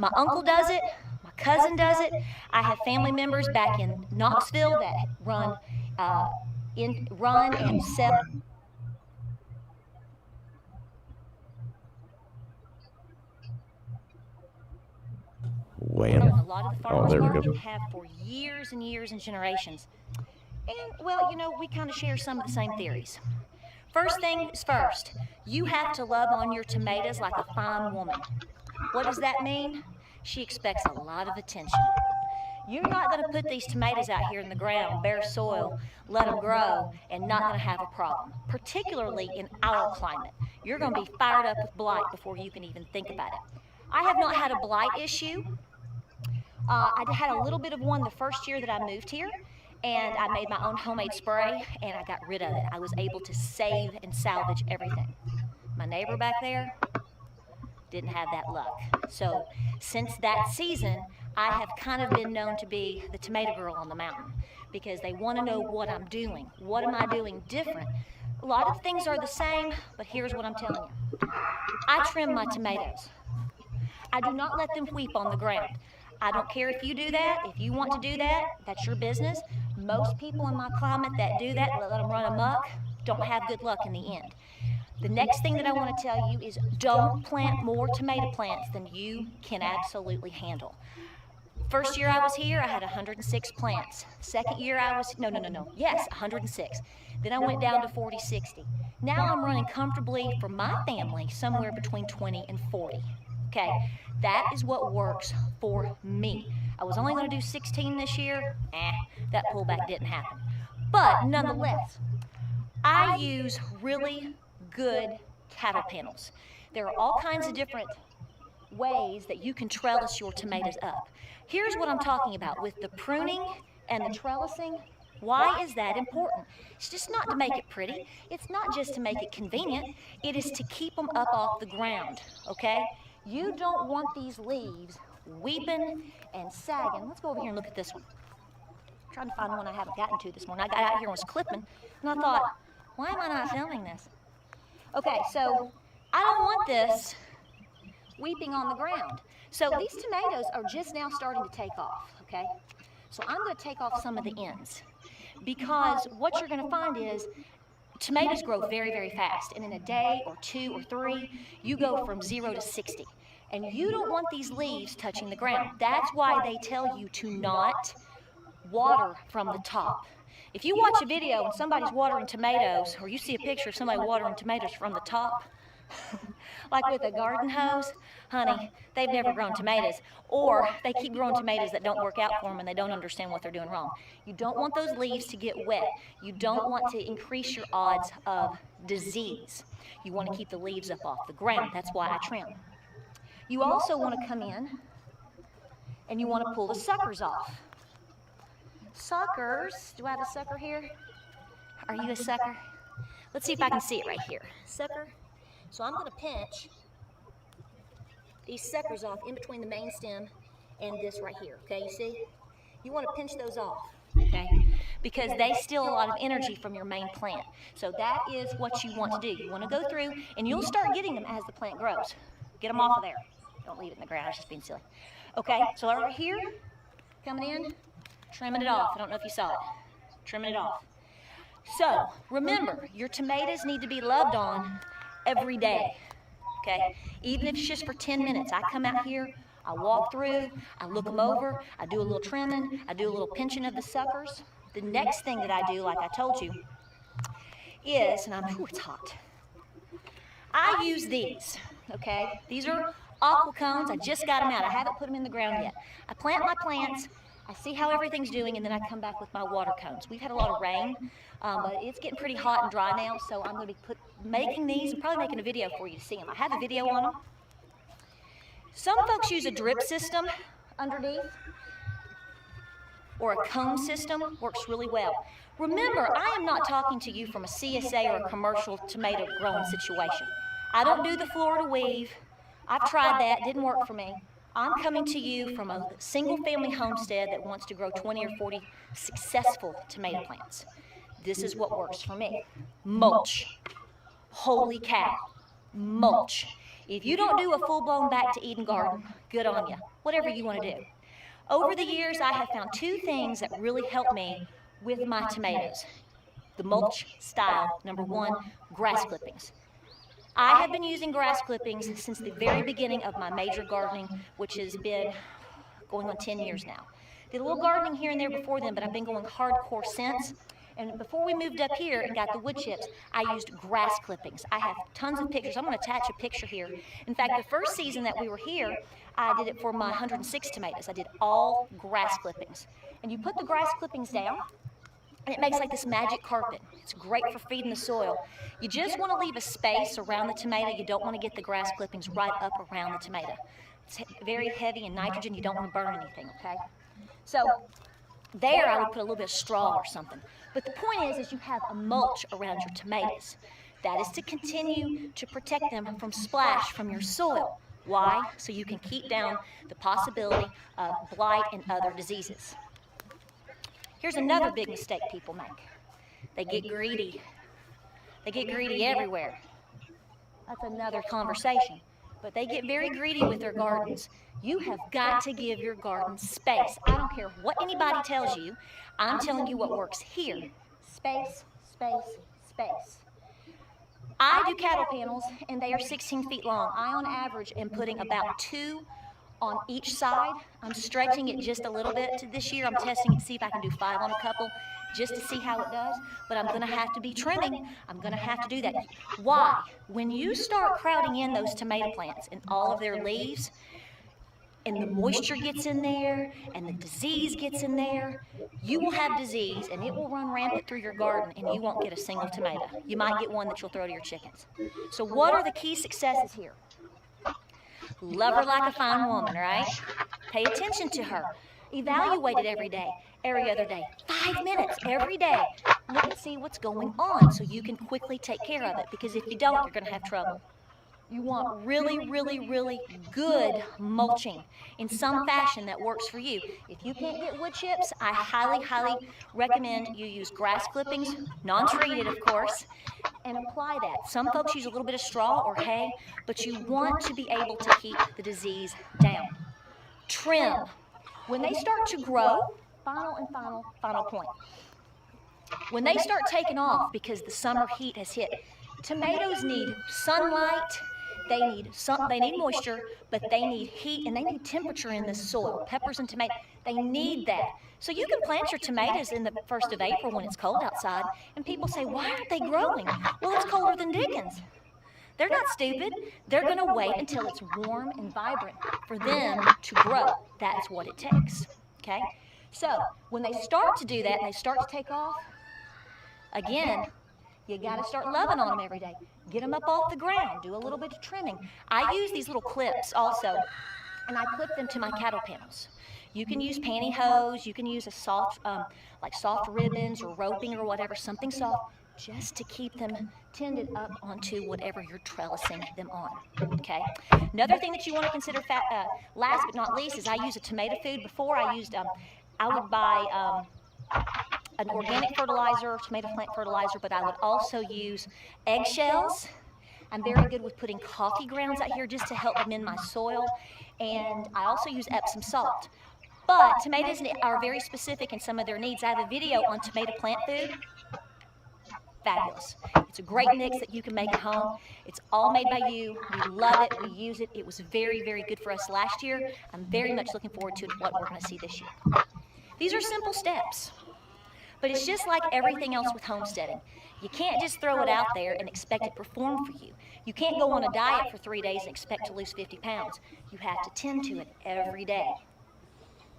My uncle does it. My cousin does it. I have family members back in Knoxville that run and sell. Way A in. lot of the Oh, farmers there we market go. have for years and years and generations. And, well, you know, we kind of share some of the same theories. First things first, you have to love on your tomatoes like a fine woman. What does that mean? She expects a lot of attention. You're not going to put these tomatoes out here in the ground, bare soil, let them grow, and not going to have a problem, particularly in our climate. You're going to be fired up with blight before you can even think about it. I have not had a blight issue. I had a little bit of one the first year that I moved here, and I made my own homemade spray, and I got rid of it. I was able to save and salvage everything. My neighbor back there didn't have that luck. So since that season, I have kind of been known to be the tomato girl on the mountain because they want to know what I'm doing. What am I doing different? A lot of things are the same, but here's what I'm telling you. I trim my tomatoes. I do not let them weep on the ground. I don't care if you do that. If you want to do that, that's your business. Most people in my climate that do that, let them run amok, don't have good luck in the end. The next thing that I want to tell you is don't plant more tomato plants than you can absolutely handle. First year I was here, I had 106 plants. Second year I was, yes, 106. Then I went down to 40, 60. Now I'm running comfortably for my family somewhere between 20 and 40. Okay, that is what works for me. I was only going to do 16 this year. That pullback didn't happen. But nonetheless, I use really good cattle panels. There are all kinds of different ways that you can trellis your tomatoes up. Here's what I'm talking about with the pruning and the trellising. Why is that important? It's just not to make it pretty. It's not just to make it convenient. It is to keep them up off the ground, okay? You don't want these leaves weeping and sagging. Let's go over here and look at this one. I'm trying to find one I haven't gotten to this morning. I got out here and was clipping, and I thought, why am I not filming this? Okay, so I don't want this weeping on the ground. So these tomatoes are just now starting to take off, okay? So I'm going to take off some of the ends because what you're going to find is tomatoes grow very, very fast. And in a day or 2 or 3, you go from 0 to 60. And you don't want these leaves touching the ground. That's why they tell you to not water from the top. If you watch a video and somebody's watering tomatoes, or you see a picture of somebody watering tomatoes from the top, like with a garden hose, honey, they've never grown tomatoes. Or they keep growing tomatoes that don't work out for them and they don't understand what they're doing wrong. You don't want those leaves to get wet. You don't want to increase your odds of disease. You want to keep the leaves up off the ground. That's why I trim. You also want to come in and you want to pull the suckers off. Suckers, do I have a sucker here? Are you a sucker? Let's see if I can see it right here. Sucker. So I'm going to pinch these suckers off in between the main stem and this right here, okay, you see? You want to pinch those off, okay, because they steal a lot of energy from your main plant. So that is what you want to do. You want to go through, and you'll start getting them as the plant grows. Get them off of there. Don't leave it in the ground. I was just being silly. Okay, so over here, coming in, trimming it off. I don't know if you saw it. Trimming it off. So remember, your tomatoes need to be loved on every day, okay? Even if it's just for 10 minutes. I come out here, I walk through, I look them over, I do a little trimming, I do a little pinching of the suckers. The next thing that I do, like I told you, is, and it's hot. I use these, okay? These are aqua cones. I just got them out. I haven't put them in the ground yet. I plant my plants, I see how everything's doing, and then I come back with my water cones. We've had a lot of rain, but it's getting pretty hot and dry now, so I'm going to be making these and probably making a video for you to see them. I have a video on them. Some folks use a drip system underneath, or a cone system. Works really well. Remember, I am not talking to you from a CSA or a commercial tomato growing situation. I don't do the Florida weave. I've tried that, didn't work for me. I'm coming to you from a single-family homestead that wants to grow 20 or 40 successful tomato plants. This is what works for me. Mulch. Holy cow. Mulch. If you don't do a full-blown back-to-Eden garden, good on you. Whatever you want to do. Over the years, I have found two things that really help me with my tomatoes. The mulch style, number one, grass clippings. I have been using grass clippings since the very beginning of my major gardening, which has been going on 10 years now. Did a little gardening here and there before then, but I've been going hardcore since. And before we moved up here and got the wood chips, I used grass clippings. I have tons of pictures. I'm going to attach a picture here. In fact, the first season that we were here, I did it for my 106 tomatoes. I did all grass clippings. And you put the grass clippings down, and it makes like this magic carpet. It's great for feeding the soil. You just want to leave a space around the tomato. You don't want to get the grass clippings right up around the tomato. It's very heavy in nitrogen. You don't want to burn anything, okay? So there I would put a little bit of straw or something. But the point is you have a mulch around your tomatoes. That is to continue to protect them from splash from your soil. Why? So you can keep down the possibility of blight and other diseases. Here's another big mistake people make. They get greedy. They get greedy everywhere. That's another conversation. But they get very greedy with their gardens. You have got to give your garden space. I don't care what anybody tells you. I'm telling you what works here. Space, space, space. I do cattle panels, and they are 16 feet long. I, on average, am putting about 2 on each side. I'm stretching it just a little bit this year. I'm testing it to see if I can do 5 on a couple, just to see how it does. But I'm going to have to be trimming. I'm going to have to do that. Why? When you start crowding in those tomato plants and all of their leaves, and the moisture gets in there, and the disease gets in there, you will have disease, and it will run rampant through your garden, and you won't get a single tomato. You might get one that you'll throw to your chickens. So what are the key successes here? Love her like a fine woman, right? Pay attention to her. Evaluate it every day, every other day. 5 minutes every day. Look and see what's going on so you can quickly take care of it, because if you don't, you're going to have trouble. You want really, really, really good mulching in some fashion that works for you. If you can't get wood chips, I highly, highly recommend you use grass clippings, non-treated of course, and apply that. Some folks use a little bit of straw or hay, but you want to be able to keep the disease down. Trim. When they start to grow, final point. When they start taking off because the summer heat has hit, tomatoes need sunlight. They need moisture, but they need heat and they need temperature in the soil. Peppers and tomatoes, they need that. So you can plant your tomatoes in the 1st of April when it's cold outside, and people say, why aren't they growing? Well, it's colder than Dickens. They're not stupid. They're going to wait until it's warm and vibrant for them to grow. That's what it takes, okay? So when they start to do that and they start to take off, again, you got to start loving on them every day. Get them up off the ground. Do a little bit of trimming. I use these little clips also, and I clip them to my cattle panels. You can use pantyhose. You can use a soft, like soft ribbons or roping or whatever, something soft, just to keep them tended up onto whatever you're trellising them on, okay? Another thing that you want to consider, last but not least, is I use a tomato food. Before I used, I would buy an organic fertilizer, tomato plant fertilizer, but I would also use eggshells. I'm very good with putting coffee grounds out here just to help them in my soil, and I also use Epsom salt. But tomatoes are very specific in some of their needs. I have a video on tomato plant food. Fabulous. It's a great mix that you can make at home. It's all made by you. We love it. We use it. It was very, very good for us last year. I'm very much looking forward to what we're going to see this year. These are simple steps. But it's just like everything else with homesteading. You can't just throw it out there and expect it to perform for you. You can't go on a diet for 3 days and expect to lose 50 pounds. You have to tend to it every day.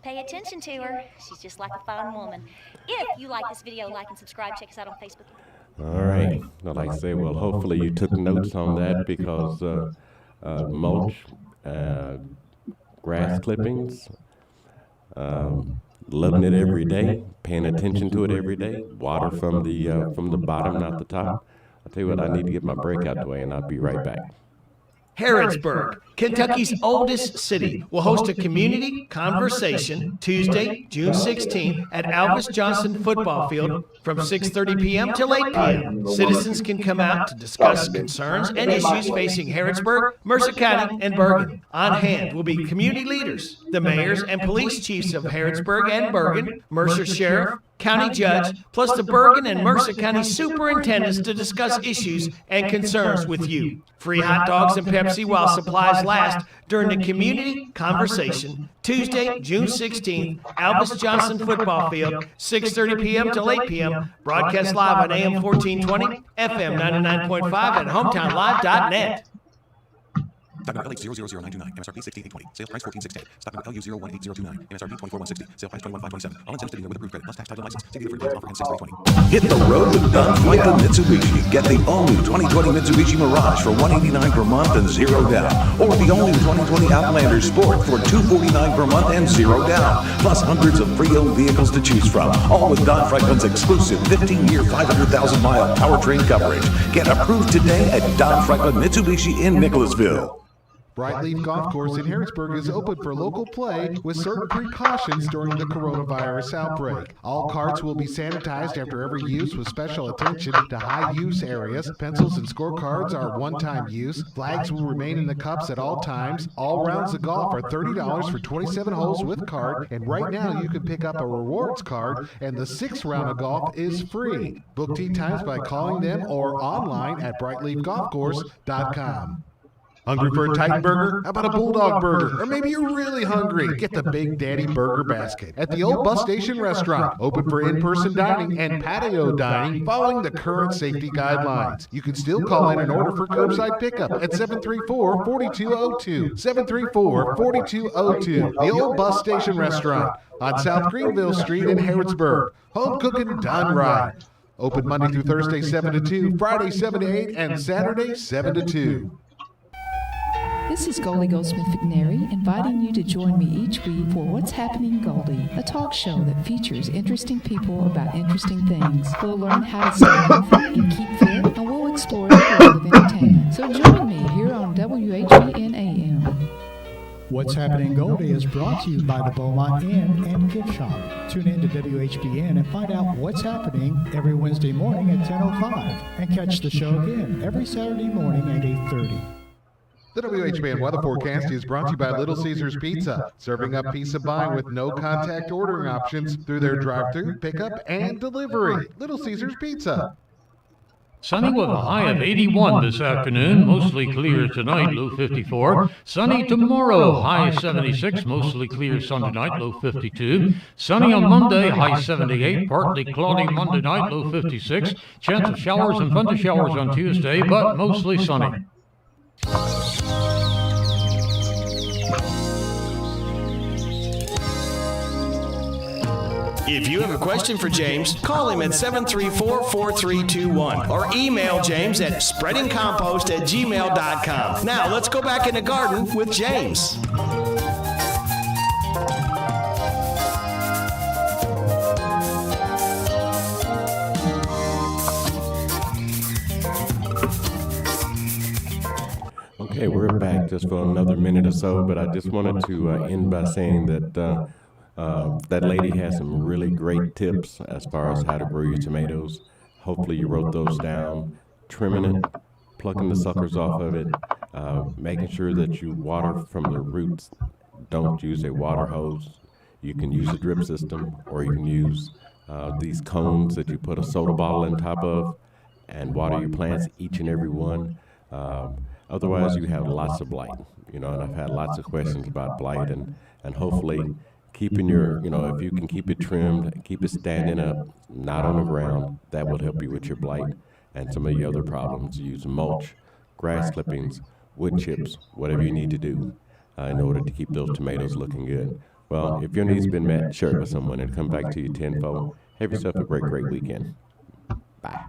Pay attention to her. She's just like a fine woman. If you like this video, like and subscribe. Check us out on Facebook. All right. Well, like I say, well, hopefully you took notes on that, because mulch, grass clippings, loving it every day, paying attention to it every day, water from the bottom, not the top. I'll tell you what, I need to get my break out the way, and I'll be right back. Harrodsburg, Kentucky's oldest city, will host a community conversation Tuesday, June 16th at Alvis Johnson Football Field from 6:30 p.m. till 8 p.m. Citizens can come out to discuss concerns and issues facing Harrodsburg, Mercer County, and Bergen. On hand will be community leaders, the mayors and police chiefs of Harrodsburg and Bergen, Mercer Sheriff, County Judge, plus the Bergen and Mercer County Superintendents to discuss issues and concerns with you. Free hot dogs and Pepsi while supplies last during the community conversation Tuesday, June 16th, Alvis Johnson Football Field, 6:30 p.m. till 8 p.m. Broadcast live on AM 1420, FM 99.5 at hometownlive.net. Stock number LH000929, MSRP 16820, sales price 14610. Stock number LU018029, MSRP 24160, sale price 21527. All intended to be with approved credit plus tax title license. See dealer for details. Offer ends 6/3/20. Hit the road with Don Franklin Mitsubishi. Get the all-new 2020 Mitsubishi Mirage for $189 per month and 0 down. Or the all-new 2020 Outlander Sport for $249 per month and 0 down. Plus hundreds of pre-owned vehicles to choose from. All with Don Franklin's exclusive 15-year, 500,000-mile powertrain coverage. Get approved today at Don Franklin Mitsubishi in Nicholasville. Brightleaf Golf Course in Harrodsburg is open for local play with certain precautions during the coronavirus outbreak. All carts will be sanitized after every use with special attention to high-use areas. Pencils and scorecards are one-time use. Flags will remain in the cups at all times. All rounds of golf are $30 for 27 holes with card, and right now you can pick up a rewards card, and the 6th round of golf is free. Book tee times by calling them or online at brightleafgolfcourse.com. Hungry for a Titan burger? How about a Bulldog burger? Or maybe you're really hungry. Get the Big Daddy Burger Basket at the old bus station restaurant. Open for in-person dining and patio dining following the current safety guidelines. You can still call in and order for curbside pickup at 734-4202. 734-4202. The old bus station restaurant on South Greenville Street in Harrodsburg. Home cooking done right. Open Monday through Thursday 7 to 2, Friday 7 to 8, and Saturday 7 to 2. This is Goldie Goldsmith McNary, inviting you to join me each week for What's Happening Goldie, a talk show that features interesting people about interesting things. We'll learn how to stay healthy and keep fit, and we'll explore the world of entertainment. So join me here on WHBN AM. What's Happening Goldie is brought to you by the Beaumont Inn and Gift Shop. Tune in to WHBN and find out what's happening every Wednesday morning at 10:05, and catch the show again every Saturday morning at 8:30. The WHBN weather forecast is brought to you by Little Caesars Pizza, serving up peace of mind with no contact ordering options through their drive-thru, pickup, and delivery. Little Caesars Pizza. Sunny with a high of 81 this afternoon, mostly clear tonight, low 54. Sunny tomorrow, high 76, mostly clear Sunday night, low 52. Sunny on Monday, high 78, partly cloudy Monday night, low 56. Chance of showers and thunder showers on Tuesday, but mostly sunny. If you have a question for James, call him at 734-4321 or email James at spreadingcompost@gmail.com. Now, let's go back in the garden with James. Okay, we're back just for another minute or so, but I just wanted to end by saying that that lady has some really great tips as far as how to grow your tomatoes. Hopefully you wrote those down. Trimming it, plucking the suckers off of it, making sure that you water from the roots. Don't use a water hose. You can use a drip system, or you can use these cones that you put a soda bottle on top of and water your plants, each and every one. Otherwise, you have lots of blight, and I've had lots of questions about blight, and hopefully keeping your, if you can keep it trimmed, keep it standing up, not on the ground, that will help you with your blight and some of the other problems. Use mulch, grass clippings, wood chips, whatever you need to do in order to keep those tomatoes looking good. Well, if your needs been met, share it with someone and come back to you tenfold. Have yourself a great, great weekend. Bye.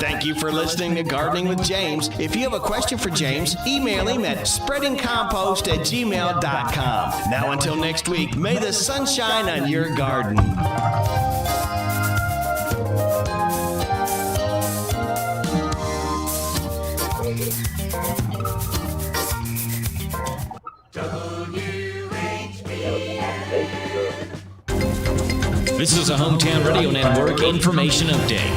Thank you for listening to Gardening with James. If you have a question for James, email him at spreadingcompost@gmail.com. Now until next week, may the sun shine on your garden. This is a Hometown Radio Network information update.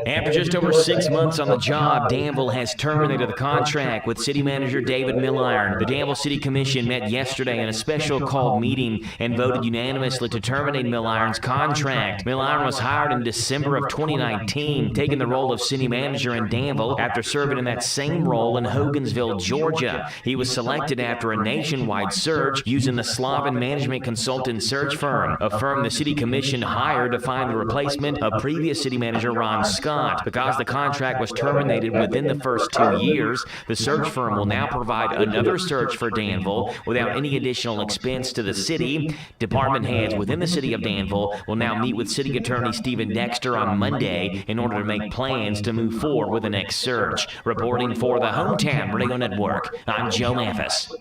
After just over 6 months on the job, Danville has terminated the contract with City Manager David Milliron. The Danville City Commission met yesterday in a special called meeting and voted unanimously to terminate Milliron's contract. Milliron was hired in December of 2019, taking the role of City Manager in Danville after serving in that same role in Hogansville, Georgia. He was selected after a nationwide search using the Slavin Management Consultant search firm, a firm the City Commission hired to find the replacement of previous City Manager Ron Scott. Because the contract was terminated within the first 2 years, the search firm will now provide another search for Danville without any additional expense to the city. Department heads within the city of Danville will now meet with City Attorney Stephen Dexter on Monday in order to make plans to move forward with the next search. Reporting for the Hometown Radio Network, I'm Joe Mathis.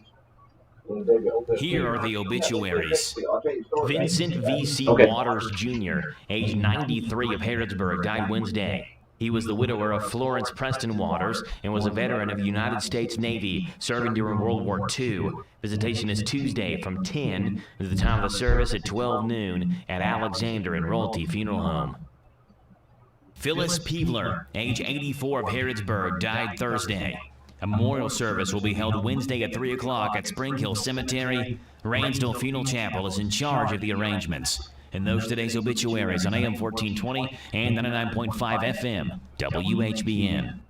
Here are the obituaries. Vincent V.C. Waters, Jr., age 93 of Harrodsburg, died Wednesday. He was the widower of Florence Preston Waters and was a veteran of the United States Navy, serving during World War II. Visitation is Tuesday from 10 to the time of the service at 12 noon at Alexander and Royalty Funeral Home. Phyllis Peevler, age 84 of Harrodsburg, died Thursday. A memorial service will be held Wednesday at 3 o'clock at Spring Hill Cemetery. Ransdell Funeral Chapel is in charge of the arrangements. And those today's obituaries on AM 1420 and 99.5 FM, WHBN.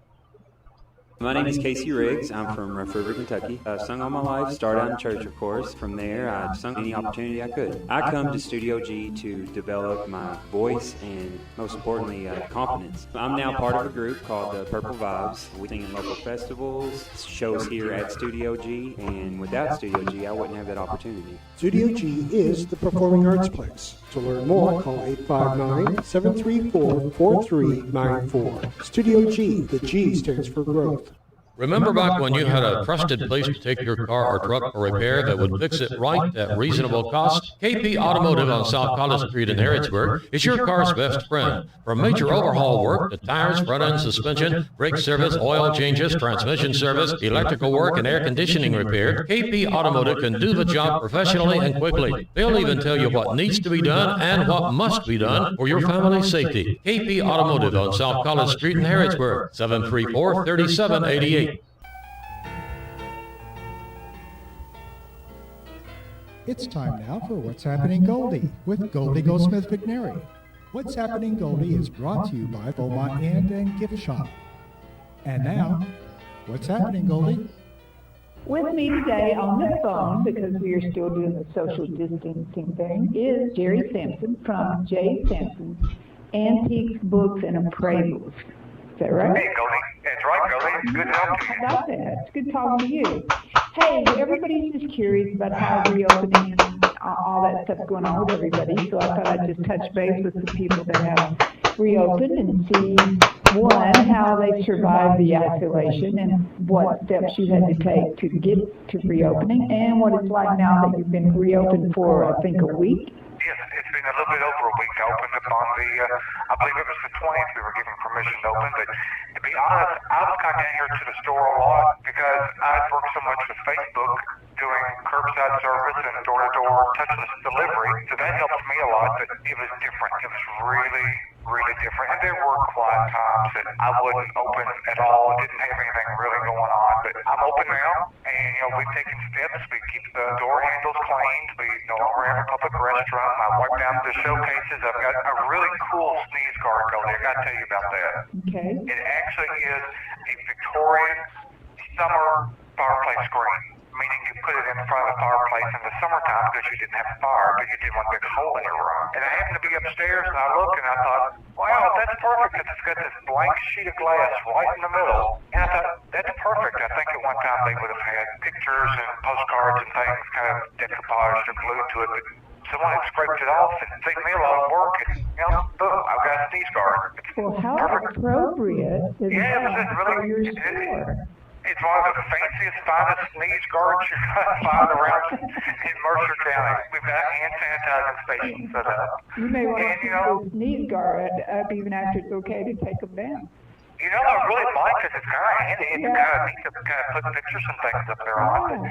My name is Casey Riggs. I'm from Rough River, Kentucky. I've sung all my life, started out in church, of course. From there, I sung any opportunity I could. I come to Studio G to develop my voice and, most importantly, confidence. I'm now part of a group called the Purple Vibes. We sing in local festivals, shows here at Studio G, and without Studio G, I wouldn't have that opportunity. Studio G is the performing arts place. To learn more, call 859-734-4394. Studio G, the G stands for growth. Remember back when you had a trusted place to take your car or truck for repair that would fix it right at reasonable cost? KP Automotive on South College Street in Harrodsburg is your car's best friend. From major overhaul work to tires, front end suspension, brake service, oil changes, transmission service, electrical work, and air conditioning repair, KP Automotive can do the job professionally and quickly. They'll even tell you what needs to be done and what must be done for your family's safety. KP Automotive on South College Street in Harrodsburg, 734-3788. It's time now for What's Happening Goldie with Goldie Goldsmith McNary. What's Happening Goldie is brought to you by Beaumont Inn and Gift Shop. And now, What's Happening Goldie? With me today on the phone, because we are still doing the social distancing thing, is Jerry Sampson from J. Sampson's Antiques, Books, and Appraisals. Is that right? Hey, Goldie. That's right, Goldie. It's good to talk to you. How about that? It's good talking to you. Hey, everybody's just curious about how reopening and all that stuff's going on with everybody, so I thought I'd just touch base with the people that have reopened and see, one, how they survived the isolation and what steps you had to take to get to reopening, and what it's like now that you've been reopened for, I think, a week. Yes, it's been a little bit over a week. I opened up on the, I believe it was the 20th we were given permission to open, but to be honest, I was kind of down here to the store a lot because I'd worked so much with Facebook doing curbside service and door-to-door touchless delivery, so that helps me a lot, but it was different. It was really different, and there were quiet times that I wouldn't open at all, didn't have anything really going on, but I'm open now, and we've taken steps. We keep the door handles cleaned, we no longer have a public restroom, I wiped down the showcases. I've got a really cool sneeze guard, Goldie, I gotta tell you about that. Okay. It actually is a Victorian summer fireplace screen, meaning you put it in front of the fireplace in the summertime because you didn't have a fire, but you didn't want a big hole in your room. And I happened to be upstairs, and I looked, and I thought, wow, that's perfect, because it's got this blank sheet of glass right in the middle. And I thought, that's perfect. I think at one time they would have had pictures and postcards and things kind of decoupaged or glued to it, but someone had scraped it off and saved me a lot of work, and, boom, I've got a sneeze guard. Well, how appropriate is that for your store? It's one of the fanciest, finest sneeze guards you're going to find around in Mercer County. We've got hand sanitizing stations set up. You may want to keep the sneeze guard up even after it's okay to take them down. You know, I really like it. It's kind of handy. It's kind of neat to kind of put pictures and things up there on it.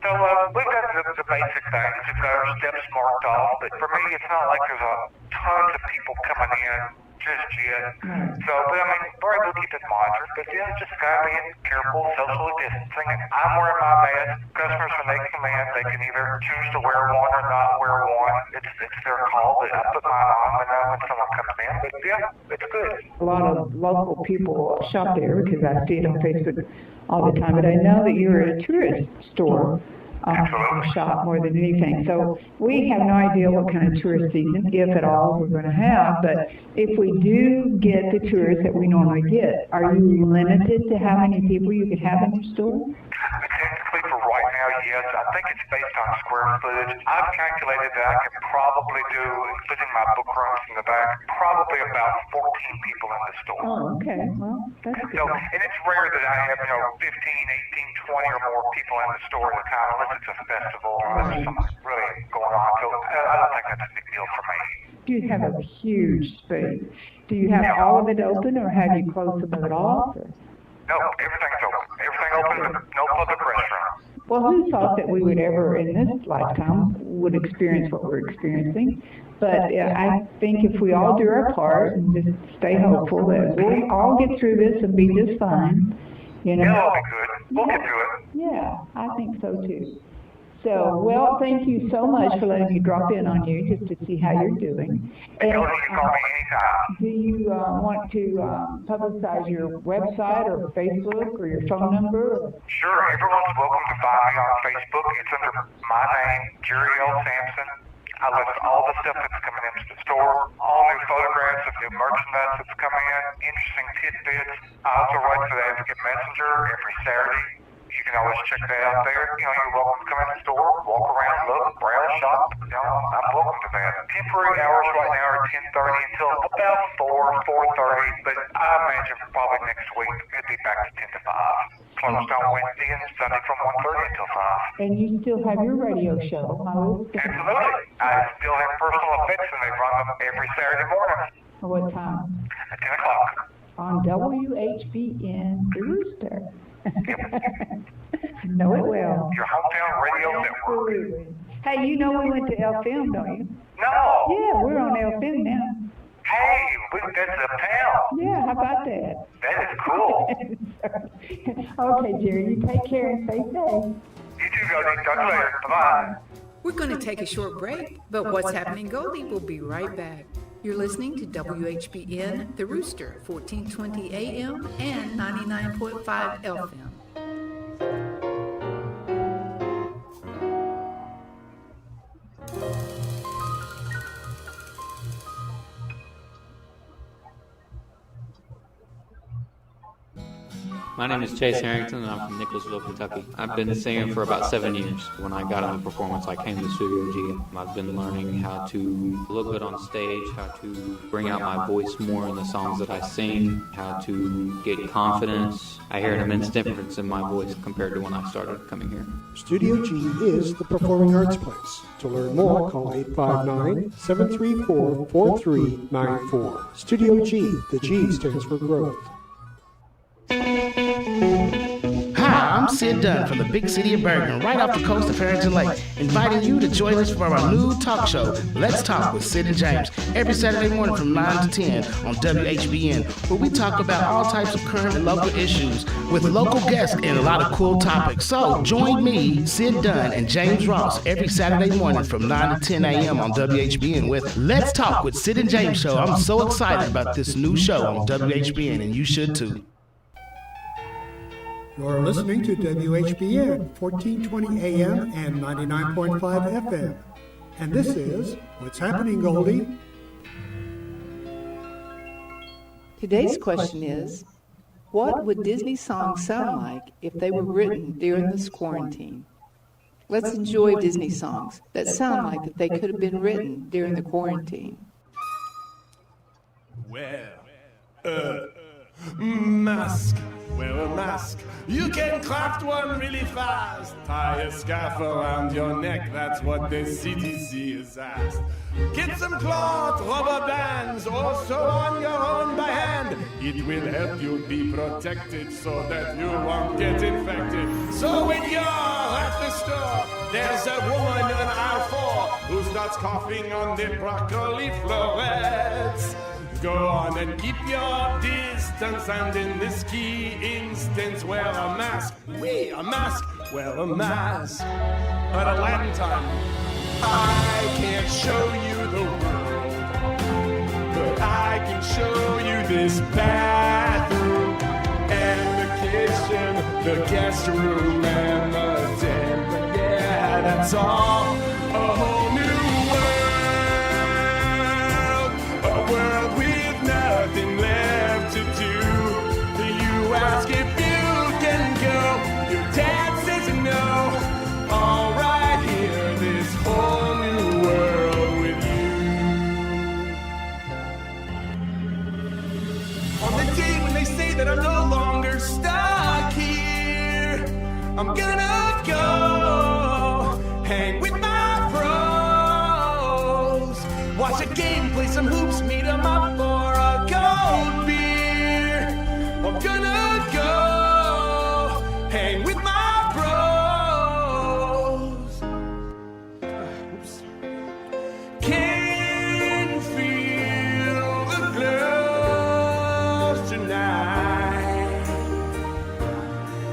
So we've got the basic things. We've got our steps marked off. But for me, it's not like there's a tons of people coming in just yet. So, but I mean, we're able to keep it monitored. But yeah, just kind of being careful, socially distancing. And I'm wearing my mask. Customers, when they come in, they can either choose to wear one or not wear one. It's their call. But I put mine on when someone comes in. But yeah, it's good. A lot of local people shop there because I see it on Facebook all the time. But I know that you're a tourist store. Shop more than anything. So we have no idea what kind of tourist season, if at all, we're going to have. But if we do get the tourists that we normally get, are you limited to how many people you could have in your store? Technically, for right now, yes. I think it's based on square footage. I've calculated that I could probably do, including my book rooms in the back, probably about 14 people in the store. Oh, okay. Well, that's good. So, and it's rare that I have, 15, 18, 20 or more people in the store at a time, unless it's a festival or there's something really going on. So I don't think that's a big deal for me. You have a huge space. Do you have all of it open, or have you closed some of it off? Or? No, everything's open. Everything open, no public restaurants. Well, who thought that we would ever, in this lifetime, would experience what we're experiencing? But I think if we all do our part and just stay hopeful that we'll all get through this and be just fine, Yeah, it'll be good. We'll get through it. Yeah, I think so too. So, well, thank you so much for letting me drop in on you just to see how you're doing. And, you can call me anytime. do you want to publicize your website or Facebook or your phone number? Sure, everyone's welcome to find me on Facebook. It's under my name, Jerry L. Sampson. I list all the stuff that's coming into the store, all new photographs of new merchandise that's coming in, interesting tidbits. I also write for the Advocate Messenger every Saturday. You can always check that out there. You're welcome to come in the store, walk around, look, browse, shop. I'm welcome to that. Temporary hours right now are 10:30 until about 4:30, but I imagine probably next week it'll be back to 10 to 5. Closed on Wednesday and Sunday from 1:30 until 5. And you still have your radio show, Absolutely. I still have personal effects, and they run them every Saturday morning. At what time? At 10 o'clock. On WHBN, the Rooster. Know it well. Your hometown radio network. Absolutely. Hey, we went to FM, don't you? No. Yeah, we're on FM now. Hey, that's a town. Yeah, how about that? That is cool. Okay, Jerry, you take care and stay safe. You too, Goldie. Talk to you later. Bye-bye. We're going to take a short break, but What's Happening Goldie will be right back. You're listening to WHBN The Rooster, 1420 AM and 99.5 FM. My name is Chase Harrington, and I'm from Nicholasville, Kentucky. I've been singing for about 7 years. When I got into performance, I came to Studio G. I've been learning how to look good on stage, how to bring out my voice more in the songs that I sing, how to get confidence. I hear an immense difference in my voice compared to when I started coming here. Studio G is the performing arts place. To learn more, call 859-734-4394. Studio G, the G stands for growth. Hi, I'm Sid Dunn from the big city of Bergen, right off the coast of Harrington Lake, inviting you to join us for our new talk show, Let's Talk with Sid and James, every Saturday morning from 9 to 10 on WHBN, where we talk about all types of current and local issues with local guests and a lot of cool topics. So join me, Sid Dunn, and James Ross every Saturday morning from 9 to 10 a.m. on WHBN with Let's Talk with Sid and James show. I'm so excited about this new show on WHBN, and you should too. You're listening to WHBN, 1420 AM and 99.5 FM. And this is What's Happening, Goldie? Today's question is, what would Disney songs sound like if they were written during this quarantine? Let's enjoy Disney songs that sound like that they could have been written during the quarantine. Well, Mask. Wear a mask. You can craft one really fast. Tie a scarf around your neck, that's what the CDC has asked. Get some cloth, rubber bands, or sew on your own by hand. It will help you be protected so that you won't get infected. So when you're at the store, there's a woman in aisle 4 who starts coughing on the broccoli florets. Go on and keep your distance, and in this key instance, wear a mask. Oui, a mask. Wear a mask. At a Latin time, I can't show you the world, but I can show you this bathroom, and the kitchen, the guest room, and the den. But yeah, that's all. A whole new world. A world with nothing left to do. You ask if you can go. Your dad says no. All right here, this whole new world with you. On the day when they say that I'm no longer stuck here, I'm gonna go hang with my bros, watch a game, play some hoops, meet 'em up for a cold beer. I'm gonna go hang with my bros. Oops. Can you feel the glows tonight?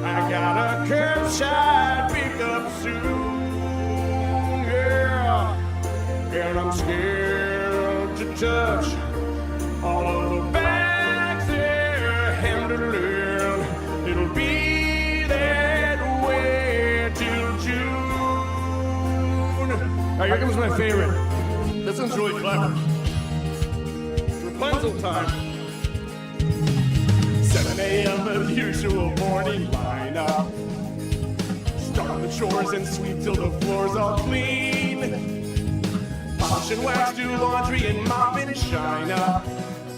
I got a curbside pickup soon, yeah, and I'm scared to touch all of the bags they're handling. It'll be that way till June. Now here comes my favorite. This one's really clever. Rapunzel time. 7 a.m. the usual morning lineup. Start on the chores and sweep till the floor's all clean. Polish and wax, do laundry and mop and shine up.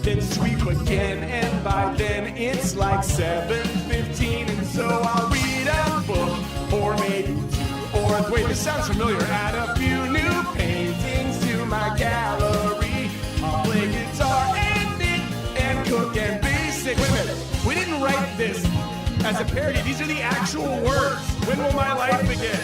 Then sweep again, and by then it's like 7:15, and so I'll read a book, or maybe two, or wait, this sounds familiar. Add a few new paintings to my gallery. I'll play guitar and knit and cook and basic. Wait a minute, we didn't write this as a parody. These are the actual words. When will my life begin?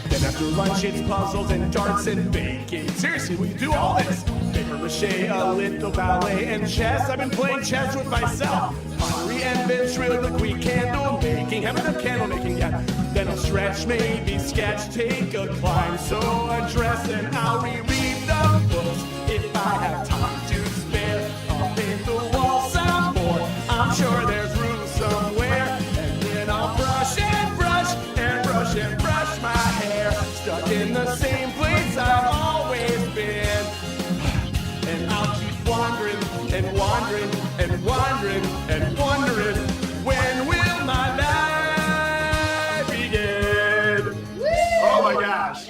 Then after lunch it's puzzles and darts and baking. Seriously, we do all this. Paper mache, a little ballet, and chess. I've been playing chess with myself. Pottery and ventriloquy, candle making. Haven't done candle making yet. Then I'll stretch, maybe sketch, take a climb, sew a dress, and I'll reread the books. If I have time to spare, I'll paint the wall some more. I'm sure there's room somewhere. And then I'll brush and brush and brush and brush my hair. Stuck in the same place I've always been. And I'll keep wandering and wandering and wandering and wondering, when will my life begin? Oh my gosh.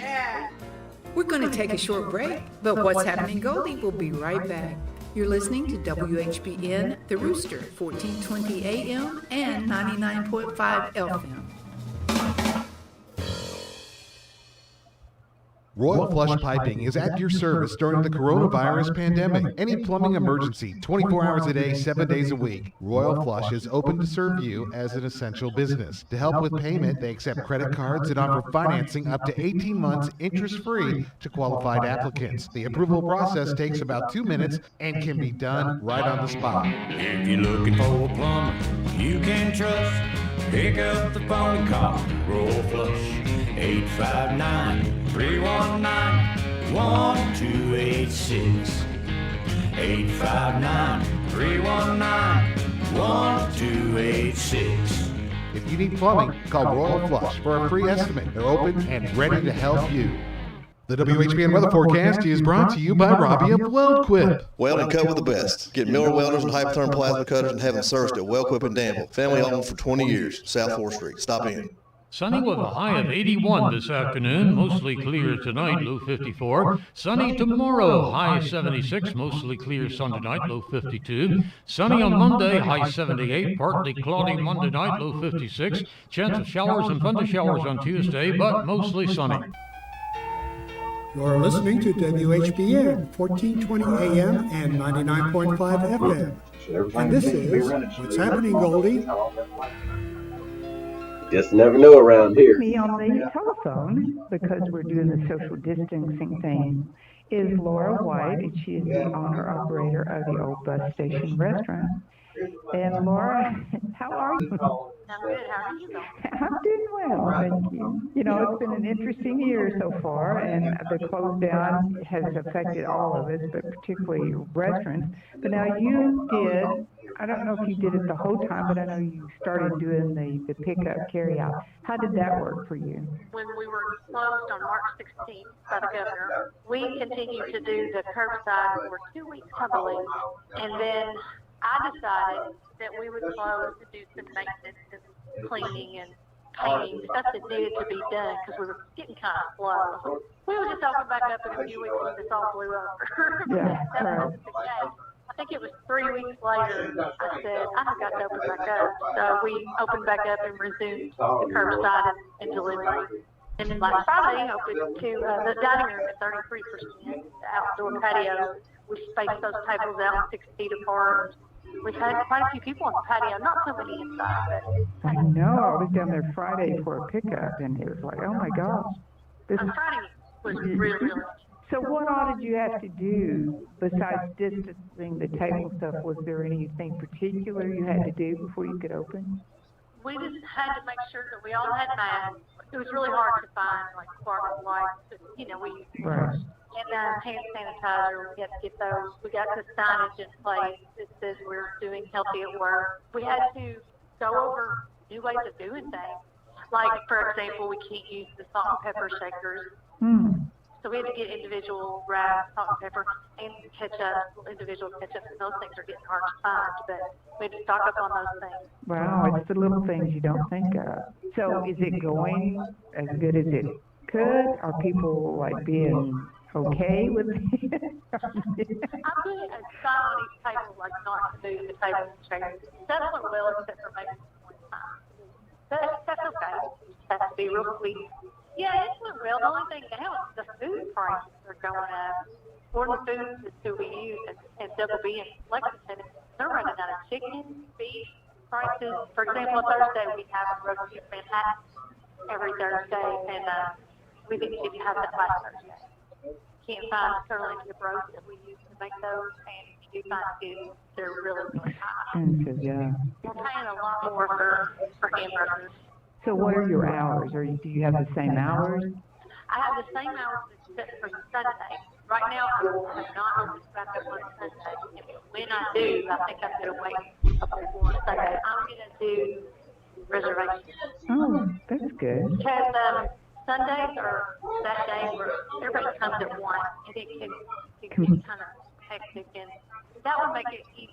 We're going to take a short break, but What's Happening Goldie will be right back. You're listening to WHBN The Rooster, 1420 AM and 99.5 FM. Royal Flush Piping is at your service during the coronavirus pandemic. Any plumbing emergency, 24 hours a day, 7 days a week. Royal Flush is open to serve you as an essential business. To help with payment, they accept credit cards and offer financing up to 18 months interest-free to qualified applicants. The approval process takes about 2 minutes and can be done right on the spot. If you're looking for a plumber you can trust, pick up the phone and call Royal Flush. 859-319-1286. 859-319-1286. If you need plumbing, call Royal Flush for a free estimate. They're open and ready to help you. The WHBN weather forecast is brought to you by Robbie of WeldQuip. Weld and cut with the best. Get Miller welders and Hypertherm plasma cutters and have them serviced at WeldQuip in Danville. Family owned for 20 years. South 4th Street. Stop in. Sunny with a high of 81 this afternoon, mostly clear tonight, low 54. Sunny tomorrow, high 76, mostly clear Sunday night, low 52. Sunny on Monday, high 78, partly cloudy Monday night, low 56. Chance of showers and thunder showers on Tuesday, but mostly sunny. You're listening to WHBN, 1420 AM and 99.5 FM. And this is What's Happening, Goldie? Just never know around here. Me on the telephone, because we're doing the social distancing thing, is Laura White, and she is the owner-operator of the Old Bus Station Restaurant. And Laura, how are you? I'm good. How are you doing? I'm doing well, thank you. You know, it's been an interesting year so far, and the close down has affected all of us, but particularly restaurants. But now you did, I don't know if you did it the whole time, but I know you started doing the pickup carryout. How did that work for you? When we were closed on March 16th by the governor, we continued to do the curbside for 2 weeks, I believe. And then I decided that we would close to do some maintenance and cleaning and painting, stuff that needed to be done because we were getting kind of slow. We would just open back up in a few weeks when this all blew over. Yeah, That was the case. I think it was 3 weeks later, I said, I've got to open back up. So we opened back up and resumed the curbside and delivery. And last Friday, opened to the dining room at 33%, the outdoor patio. We spaced those tables out 6 feet apart. We've had quite a few people on the patio, not so many inside, but I know, I was down there Friday for a pickup, and it was like, oh my gosh. This is... Friday was really So what all did you have to do besides distancing the table stuff? Was there anything particular you had to do before you could open? we just had to make sure that we all had masks. It was really hard to find like sparkle lights, but, you know, we Right. and hand sanitizer. We had to get those. We got the signage in place that says we're doing healthy at work. We had to go over new ways of doing things. Like, for example, we can't use the salt and pepper shakers. So we had to get individual wraps, salt and pepper, and ketchup, individual ketchup, and those things are getting hard to find, but we had to stock up on those things. Wow, it's the little things you don't think of. So is it going as good as it could? Are people like being okay with it? I'm putting a sign on each table, like not to move the table and chairs. That went well, except for maybe one time. That's okay. Just have to be real sweet. Yeah, it went well. The only thing now is the food prices are going up. For the food that we use and Double B in Lexington, they're running out of chicken, beef prices. For example, Thursday we have a roast beef Manhattan every Thursday, and we didn't get to have that last Thursday. Can't find sirloin dip roast that we use to make those, and if you do find it, they're really, really high. Yeah. We're paying a lot more for hamburgers. So what are your hours? Do you have the same hours? I have the same hours except for Sunday. Right now, I have not opened back up on Sunday. And when I do, I think I'm going to wait a couple more Sunday. I'm going to do reservations. Oh, that's good. Because Sundays are that day where everybody comes at once, and it can get kind of hectic, and that would make it easier.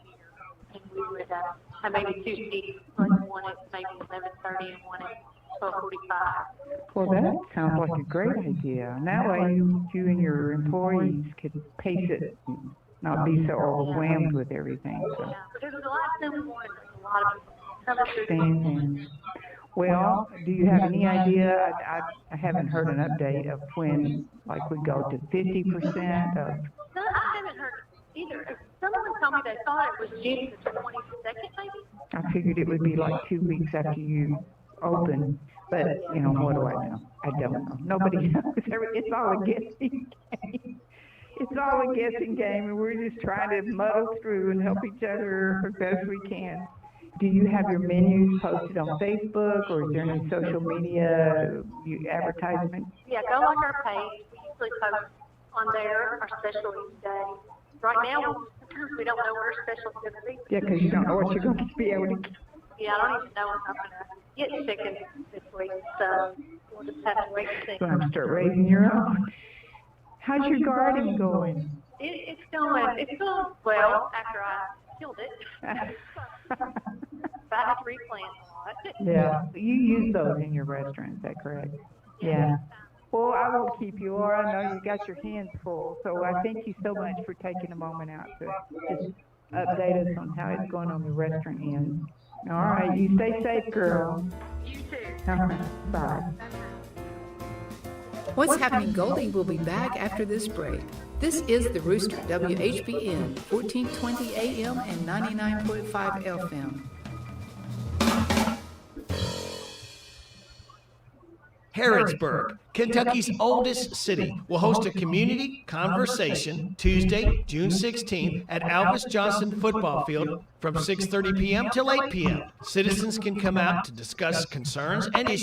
And we would have maybe two seats, like one at maybe 11:30 and one at 12:45. Well, that sounds like a great idea. And that way you and your employees could pace it and not be so overwhelmed with everything. So. Yeah, but there's a lot of simple ones. There's a lot of people coming through. Well, do you have any idea? I haven't heard an update of when, like, we go to 50% of. No, I haven't heard either. Someone told me they thought it was June the 22nd, maybe. I figured it would be like 2 weeks after you open, but, you know, what do I know? I don't know. Nobody knows. It's all a guessing game. It's all a guessing game, and we're just trying to muddle through and help each other as best we can. Do you have your menus posted on Facebook, or is there any social media advertisement? Yeah, go like our page. We usually post on there our special each day. Right now, we don't know where our special is going to be. Yeah, because you don't know what you're going to be able to get. Yeah, I don't even know if I'm going to get chicken this week, so we'll just have to wait and see. So I'm start raising your own. How's your garden going? It's going well after I killed it. factory plant lot. Yeah, you use those in your restaurant, is that correct? Yeah. Well, I won't keep you, or I know you got your hands full, so I thank you so much for taking a moment out to just update us on how it's going on the restaurant end. All right, you stay safe, girl. You too. All right, bye. What's Happening Goldie will be back after this break. This is The Rooster, WHBN, 1420 AM and 99.5 FM. Harrodsburg, Kentucky's oldest city, will host a community conversation Tuesday, June 16th at Alvis Johnson Football Field from 6:30 p.m. till 8 p.m. Citizens can come out to discuss concerns and issues